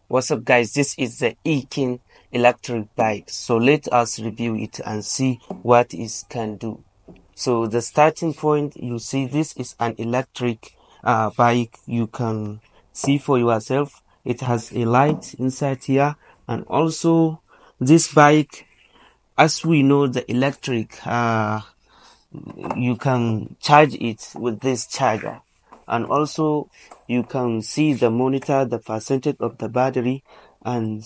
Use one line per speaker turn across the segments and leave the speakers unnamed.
What's up, guys? This is the Ekin electric bike. So let us review it and see what it can do. So the starting point, you see this is an electric bike. You can see for yourself. It has a light inside here, and also this bike, as we know, the electric, you can charge it with this charger. And also you can see the monitor, the percentage of the battery, and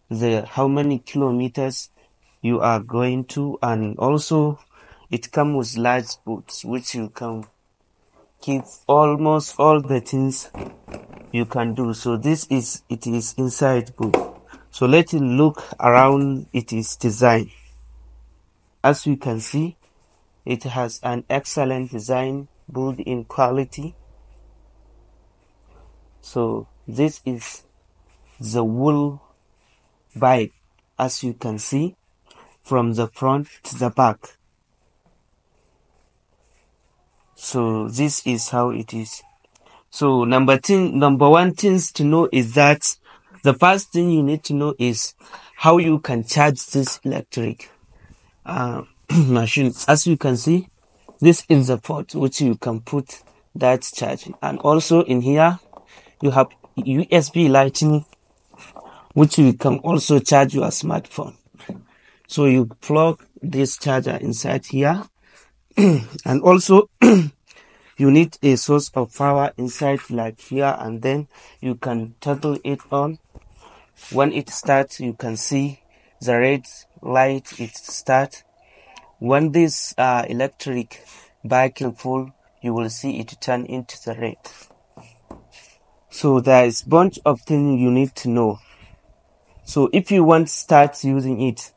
the how many kilometers you are going to. And also it comes with large boots, which you can keep almost all the things you can do. So it is inside boot. So let's look around its design. As we can see, it has an excellent design, built-in quality. So this is the wool bike, as you can see, from the front to the back. So this is how it is. So number one things to know is that the first thing you need to know is how you can charge this electric machine. As you can see, this is the port which you can put that charge, and also in here you have USB Lightning, which you can also charge your smartphone. So you plug this charger inside here and also you need a source of power inside like here, and then you can toggle it on. When it starts, you can see the red light it start. When this electric bike will full, you will see it turn into the red. So there is bunch of things you need to know. So if you want to start using it,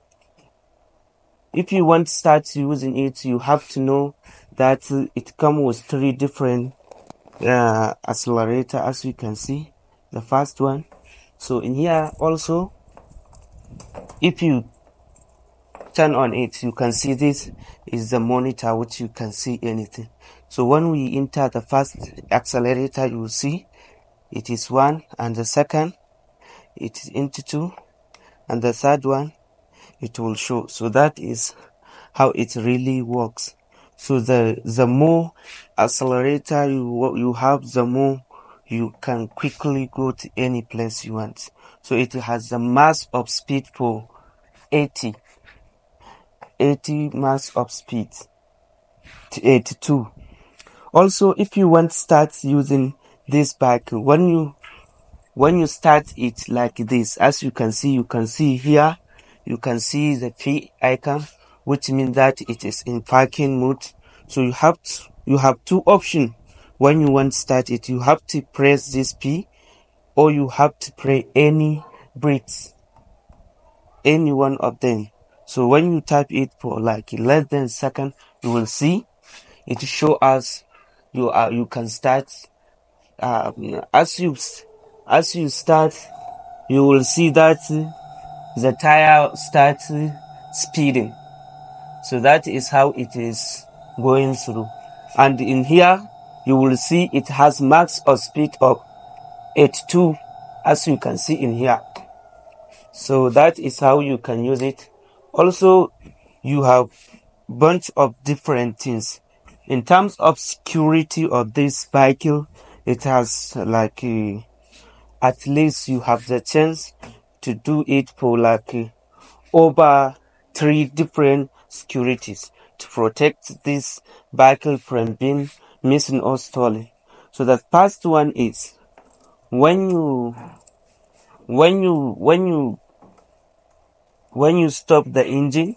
you have to know that it comes with 3 different accelerator, as you can see, the first one. So in here also, if you turn on it, you can see this is the monitor, which you can see anything. So when we enter the first accelerator, you will see it is 1, and the second it is into 2, and the third one it will show. So that is how it really works. So the more accelerator you have, the more you can quickly go to any place you want. So it has the max of speed for 80 max of speed to 82. Also, if you want to start using this bike, when you start it like this, as you can see here, you can see the P icon, which means that it is in parking mode. So you have 2 options. When you want to start it, you have to press this P, or you have to press any brakes, any one of them. So when you tap it for like less than a second, you will see it show us you can start. As you start, you will see that the tire starts speeding. So that is how it is going through. And in here, you will see it has max of speed of 82, as you can see in here. So that is how you can use it. Also, you have bunch of different things. In terms of security of this vehicle, it has like at least you have the chance to do it for like over 3 different securities to protect this vehicle from being missing or stolen. So the first one is when you stop the engine,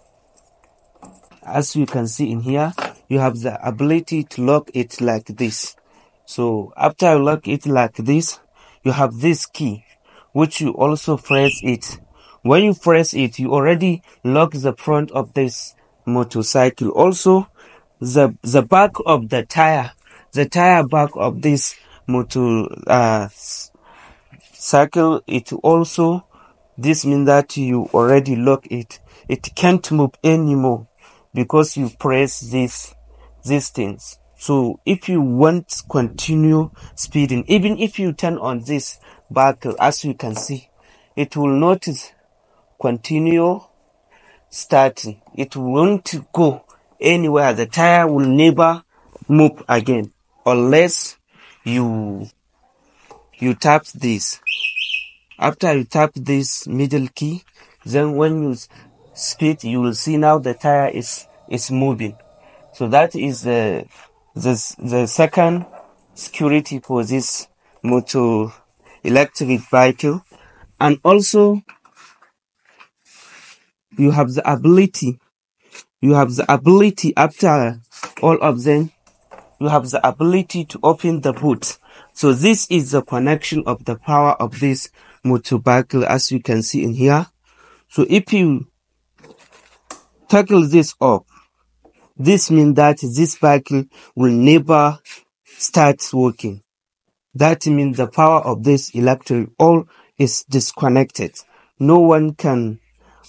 as you can see in here, you have the ability to lock it like this. So after you lock it like this, you have this key, which you also press it. When you press it, you already lock the front of this motorcycle. Also, the back of the tire back of this cycle, it also, this means that you already lock it. It can't move anymore because you press these things. So if you want to continue speeding, even if you turn on this buckle, as you can see, it will not continue starting. It won't go anywhere. The tire will never move again unless you tap this. After you tap this middle key, then when you speed, you will see now the tire is moving. So that is the second security for this motor electric vehicle. And also you have the ability after all of them, you have the ability to open the boot. So this is the connection of the power of this motorcycle, as you can see in here. So if you tackle this off, this means that this vehicle will never start working. That means the power of this electric all is disconnected. No one can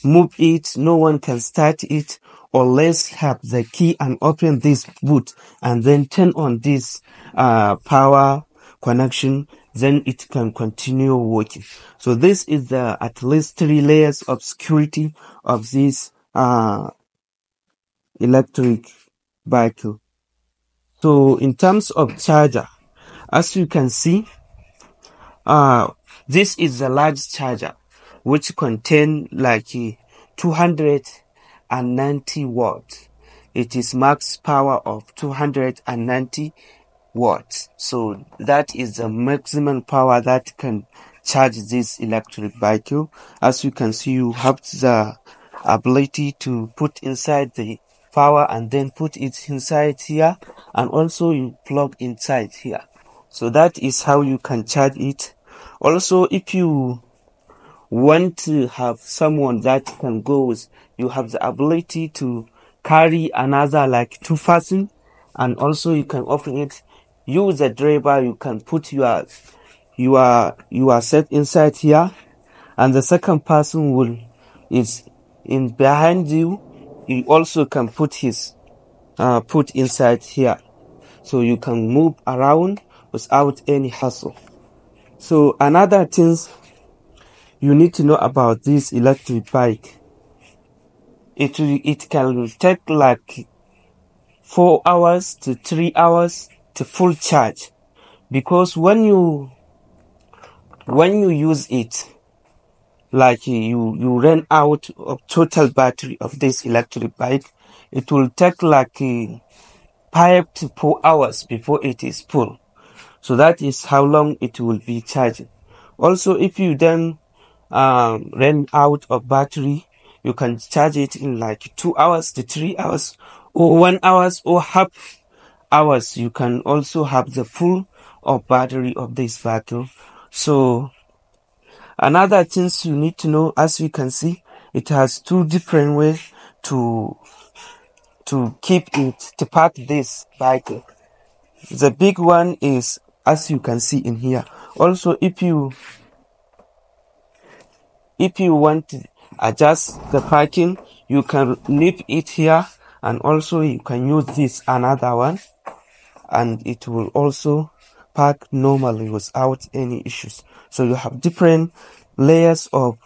move it, no one can start it unless have the key and open this boot and then turn on this power connection, then it can continue working. So this is the at least 3 layers of security of this electric vehicle. So in terms of charger, as you can see, this is a large charger which contain like 290 watts. It is max power of 290 watts. So that is the maximum power that can charge this electric vehicle. As you can see, you have the ability to put inside the power and then put it inside here, and also you plug inside here. So that is how you can charge it. Also, if you want to have someone that can go with, you have the ability to carry another like 2 person, and also you can open it. You, the driver, you can put your set inside here, and the second person is in behind you. You also can put his put inside here, so you can move around without any hassle. So another things you need to know about this electric bike, it can take like 4 hours to 3 hours to full charge, because when you use it, like you run out of total battery of this electric bike, it will take like 5 to 4 hours before it is full. So that is how long it will be charging. Also, if you then run out of battery, you can charge it in like 2 hours to 3 hours, or 1 hour or half hours. You can also have the full of battery of this vehicle. So another things you need to know, as we can see, it has 2 different ways to keep it, to park this vehicle. The big one is, as you can see in here. Also, if you want to adjust the parking, you can leave it here, and also you can use this another one, and it will also park normally without any issues. So you have different layers of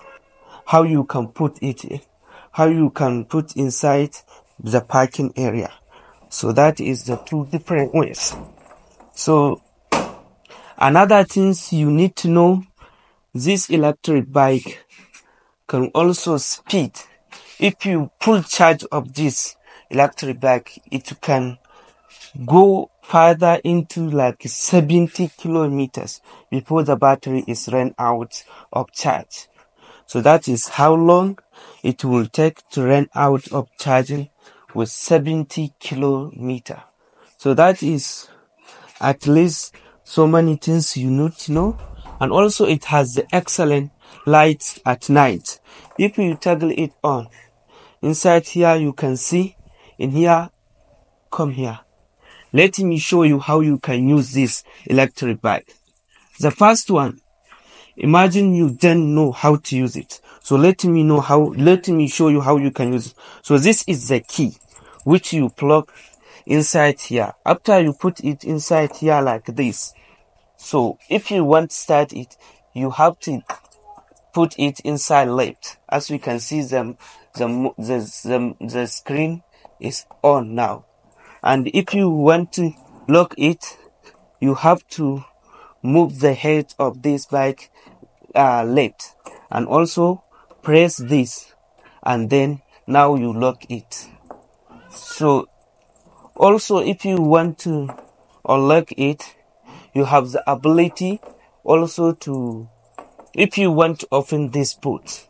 how you can put it, how you can put inside the parking area. So that is the 2 different ways. So another things you need to know, this electric bike can also speed. If you full charge of this electric bike, it can go further into like 70 kilometers before the battery is run out of charge. So that is how long it will take to run out of charging with 70 kilometers. So that is at least so many things you need to know. And also it has the excellent lights at night. If you toggle it on, inside here you can see, in here, come here. Let me show you how you can use this electric bike. The first one, imagine you don't know how to use it. So let me show you how you can use it. So this is the key, which you plug inside here. After you put it inside here like this, so if you want to start it, you have to put it inside left. As we can see, the screen is on now. And if you want to lock it, you have to move the head of this bike left, and also press this, and then now you lock it. So also, if you want to unlock it, you have the ability also to, if you want to open this boot.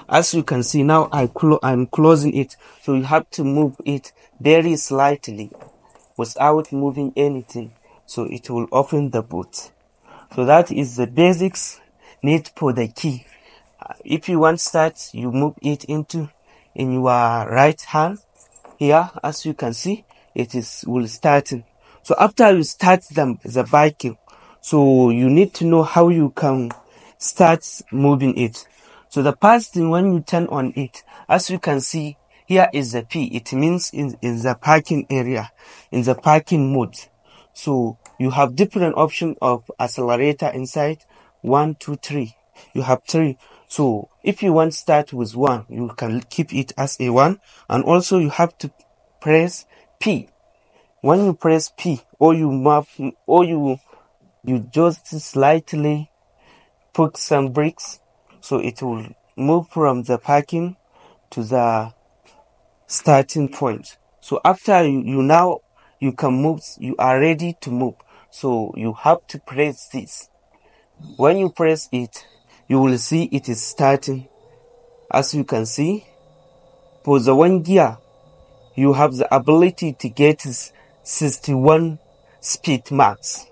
As you can see now, I'm closing it, so you have to move it very slightly without moving anything, so it will open the boot. So that is the basics need for the key. If you want to start, you move it in your right hand. Here, as you can see, it will start. So after you start the bike, so you need to know how you can start moving it. So the first thing, when you turn on it, as you can see, here is the P. It means in the parking area, in the parking mode. So you have different options of accelerator inside. 1, 2, 3. You have 3. So if you want to start with 1, you can keep it as a 1. And also you have to press P. When you press P, or you just slightly put some brakes, so it will move from the parking to the starting point. So after you can move, you are ready to move. So you have to press this. When you press it, you will see it is starting. As you can see, for the 1 gear, you have the ability to get 61 speed max,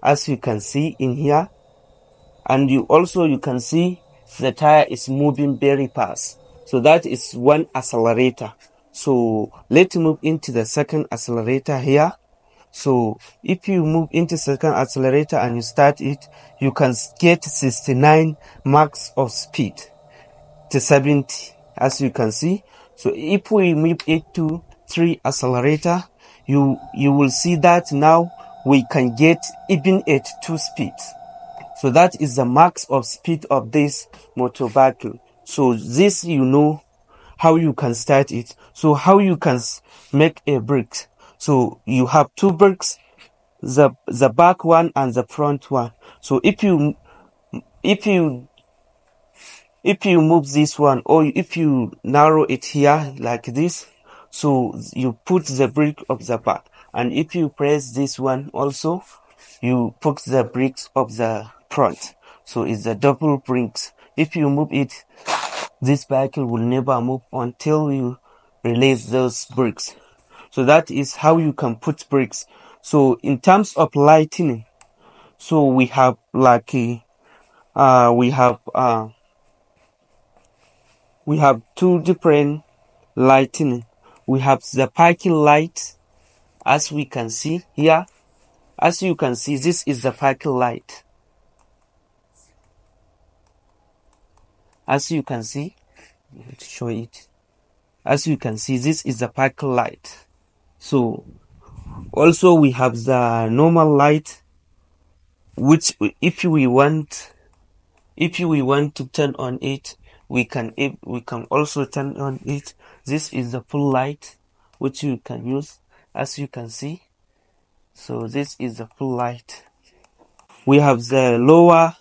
as you can see in here. And you can see the tire is moving very fast. So that is one accelerator. So let's move into the second accelerator here. So if you move into second accelerator and you start it, you can get 69 max of speed to 70, as you can see. So if we move it to 3 accelerator, you will see that now we can get even at 2 speeds. So that is the max of speed of this motorbike. So this, you know how you can start it. So how you can make a brake. So you have 2 brakes, the back one and the front one. So if you move this one, or if you narrow it here like this, so you put the brake of the back. And if you press this one also, you put the brakes of the front. So it's the double brakes. If you move it, this bike will never move until you release those brakes. So that is how you can put brakes. So in terms of lighting, so we have like we have 2 different lighting. We have the parking light, as we can see here. As you can see, this is the parking light. As you can see, to show it. As you can see, this is the parking light. So also we have the normal light, which if we want to turn on it, we can also turn on it. This is the full light which you can use, as you can see. So this is the full light. We have the lower,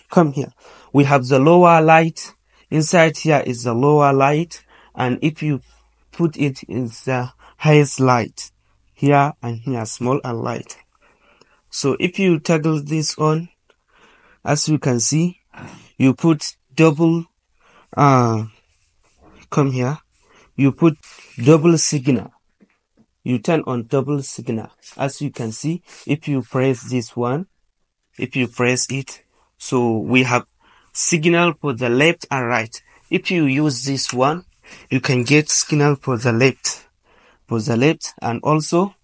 come here. We have the lower light. Inside here is the lower light, and if you put it in the highest light, here and here, small and light. So if you toggle this on, as you can see, you put double, come here, you put double signal. You turn on double signal. As you can see, if you press this one, if you press it, so we have signal for the left and right. If you use this one, you can get signal for the left, and also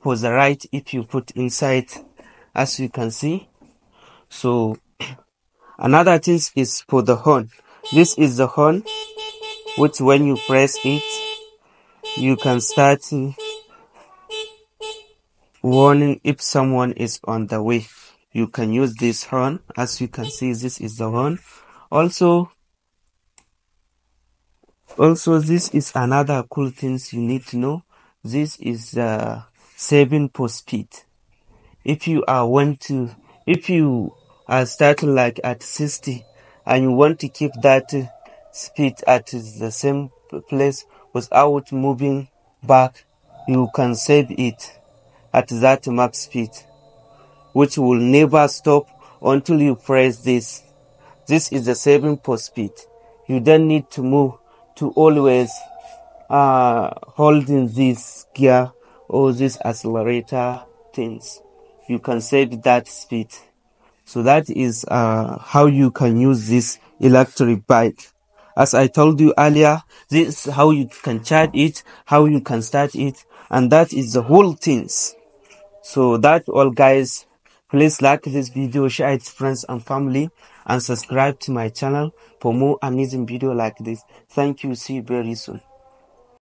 for the right if you put inside, as you can see. So another thing is for the horn. This is the horn, which when you press it, you can start warning if someone is on the way. you can use this horn. As you can see, this is the horn. Also this is another cool things you need to know. This is the saving for speed. If you are starting like at 60 and you want to keep that speed at the same place without moving back, you can save it at that max speed, which will never stop until you press this. This is the saving for speed. You don't need to move to always holding this gear or this accelerator things. You can save that speed. So that is how you can use this electric bike. As I told you earlier, this is how you can charge it, how you can start it, and that is the whole things. So that's all, guys. Please like this video, share it to friends and family, and subscribe to my channel for more amazing video like this. Thank you. See you very soon.